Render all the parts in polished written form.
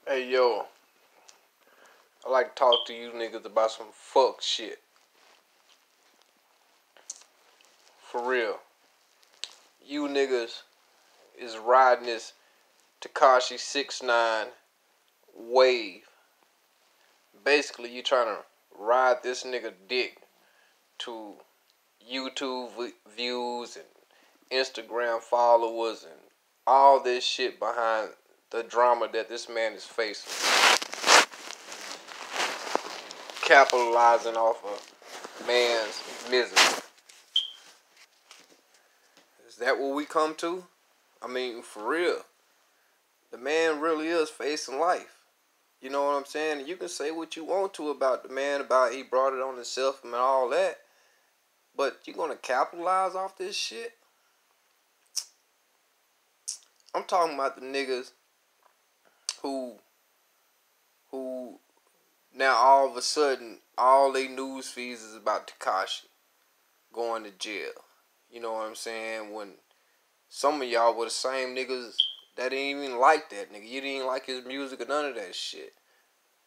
Hey yo, I like to talk to you niggas about some fuck shit. For real. You niggas is riding this Tekashi 6ix9ine wave. Basically, you trying to ride this nigga dick to YouTube views and Instagram followers and all this shit behind the drama that this man is facing. Capitalizing off a man's misery. Is that what we come to? I mean, for real. The man really is facing life. You know what I'm saying? You can say what you want to about the man, about he brought it on himself and all that. But you gonna capitalize off this shit? I'm talking about the niggas who now all of a sudden all they news feeds is about Tekashi going to jail. You know what I'm saying? When some of y'all were the same niggas that didn't even like that nigga. You didn't like his music or none of that shit.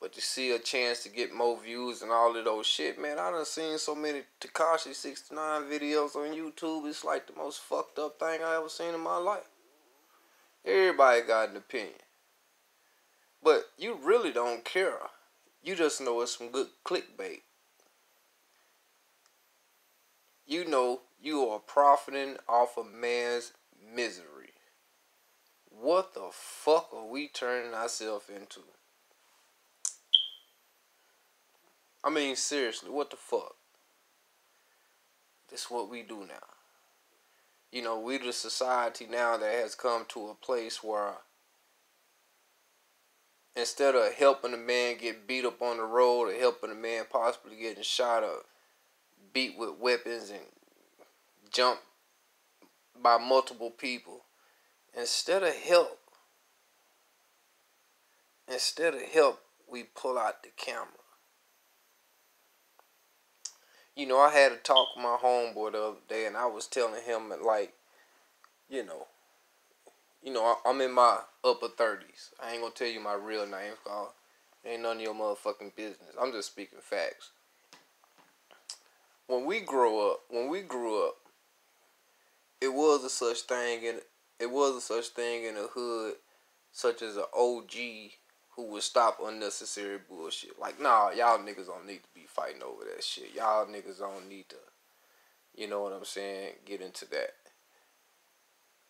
But you see a chance to get more views and all of those shit, man. I done seen so many Tekashi 6ix9ine videos on YouTube. It's like the most fucked up thing I ever seen in my life. Everybody got an opinion. But you really don't care. You just know it's some good clickbait. You know you are profiting off a man's misery. What the fuck are we turning ourselves into? I mean, seriously, what the fuck? This is what we do now. You know, we the society now that has come to a place where instead of helping a man get beat up on the road or helping a man possibly getting shot or beat with weapons and jumped by multiple people, instead of help, we pull out the camera. You know, I had a talk with my homeboy the other day, and I was telling him, like, you know, I'm in my upper 30s. I ain't gonna tell you my real name, cause ain't none of your motherfucking business. I'm just speaking facts. When we grew up, it was a such thing in the hood, such as an OG who would stop unnecessary bullshit. Like, nah, y'all niggas don't need to be fighting over that shit. Y'all niggas don't need to, you know what I'm saying, get into that.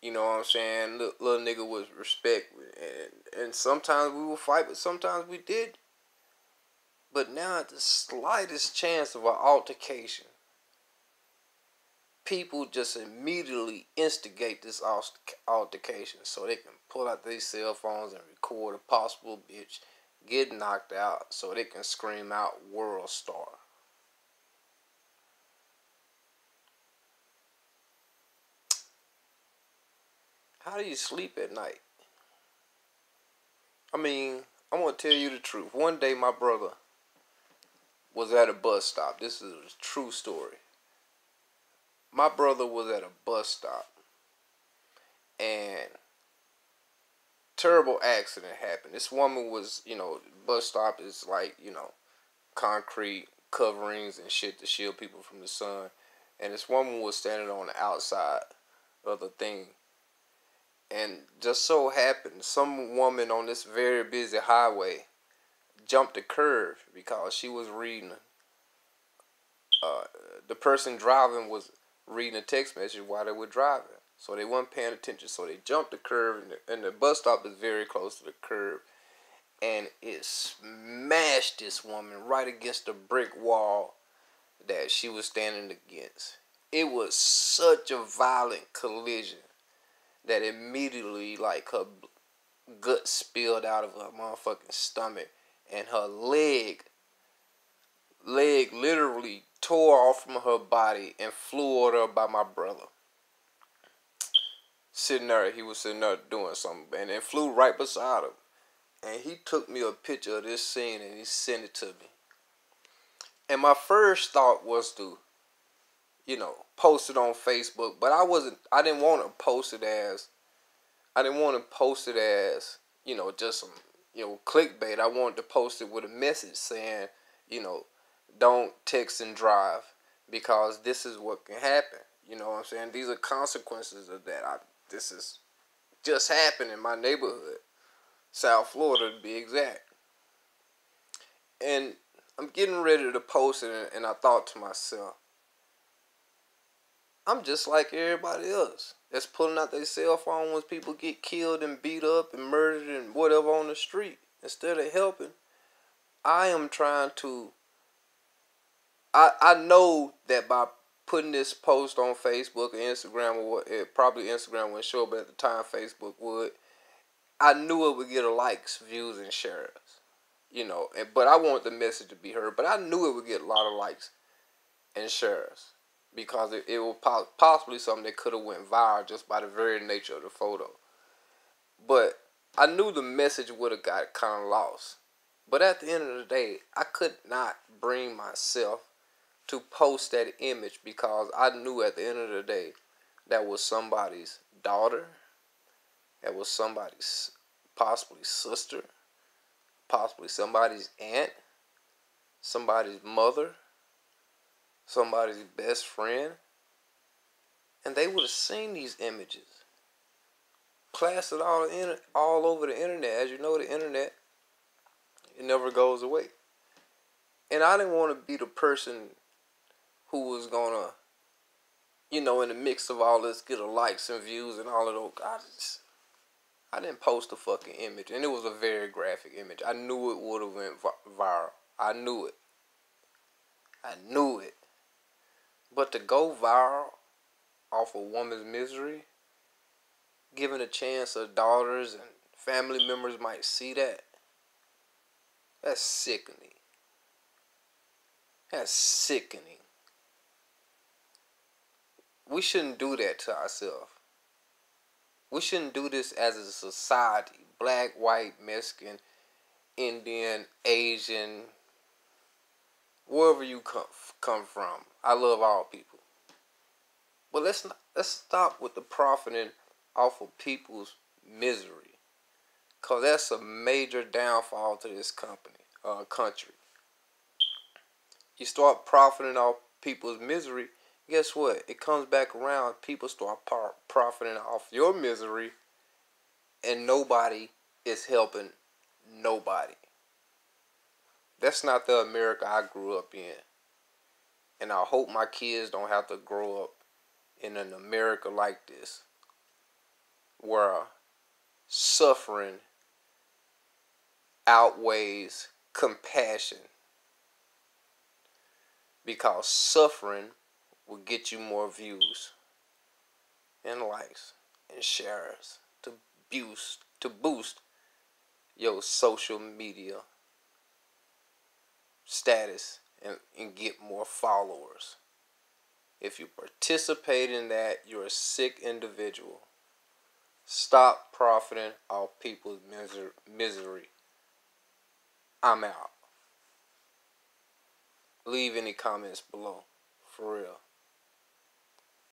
You know what I'm saying? Little nigga was respect. And sometimes we would fight, but sometimes we did. But now at the slightest chance of an altercation, people just immediately instigate this altercation so they can pull out their cell phones and record a possible bitch get knocked out so they can scream out world star. How do you sleep at night? I mean, I'm going to tell you the truth. One day my brother was at a bus stop. This is a true story. My brother was at a bus stop and terrible accident happened. This woman was, bus stop is like, concrete coverings and shit to shield people from the sun. And this woman was standing on the outside of the thing. And just so happened, some woman on this very busy highway jumped a curve because she was reading. The person driving was reading a text message while they were driving. So they weren't paying attention. So they jumped the curve, and the bus stop is very close to the curb. And it smashed this woman right against the brick wall that she was standing against. It was such a violent collision that immediately, like, her gut spilled out of her motherfucking stomach, and her leg literally tore off from her body and flew over by my brother. He was sitting there doing something, and it flew right beside him. And he took me a picture of this scene and he sent it to me. And my first thought was to, post it on Facebook, but I didn't want to post it as, just some clickbait. I wanted to post it with a message saying, don't text and drive because this is what can happen. You know what I'm saying? These are consequences of that. This is just happened in my neighborhood, South Florida to be exact. And I'm getting ready to post it, and I thought to myself, I'm just like everybody else that's pulling out their cell phone when people get killed and beat up and murdered and whatever on the street. Instead of helping, I am trying to. I know that by putting this post on Facebook or Instagram, or probably Instagram wouldn't show, but at the time Facebook would. I knew it would get likes, views, and shares. But I wanted the message to be heard. But I knew it would get a lot of likes and shares because it was possibly something that could have went viral just by the very nature of the photo. But I knew the message would have got kind of lost. But at the end of the day, I could not bring myself to post that image because I knew at the end of the day that was somebody's daughter, that was somebody's possibly sister, possibly somebody's aunt, somebody's mother, somebody's best friend, and they would have seen these images plastered all over the internet. As you know, the internet, it never goes away. And I didn't want to be the person who was gonna, in the mix of all this, get a likes and views and all of those. I didn't post a fucking image, and it was a very graphic image. I knew it would have went viral. I knew it. But to go viral off a woman's misery, given a chance her daughters and family members might see that, that's sickening. That's sickening. We shouldn't do that to ourselves. We shouldn't do this as a society. Black, white, Mexican, Indian, Asian, wherever you come from. I love all people. But let's stop with the profiting off of people's misery. Because that's a major downfall to this country. You start profiting off people's misery, guess what? It comes back around. People start profiting off your misery, and nobody is helping nobody. That's not the America I grew up in. And I hope my kids don't have to grow up in an America like this, where suffering outweighs compassion. Because suffering will get you more views and likes and shares to boost your social media status and get more followers. If you participate in that, you're a sick individual. Stop profiting off people's misery. I'm out. Leave any comments below. For real.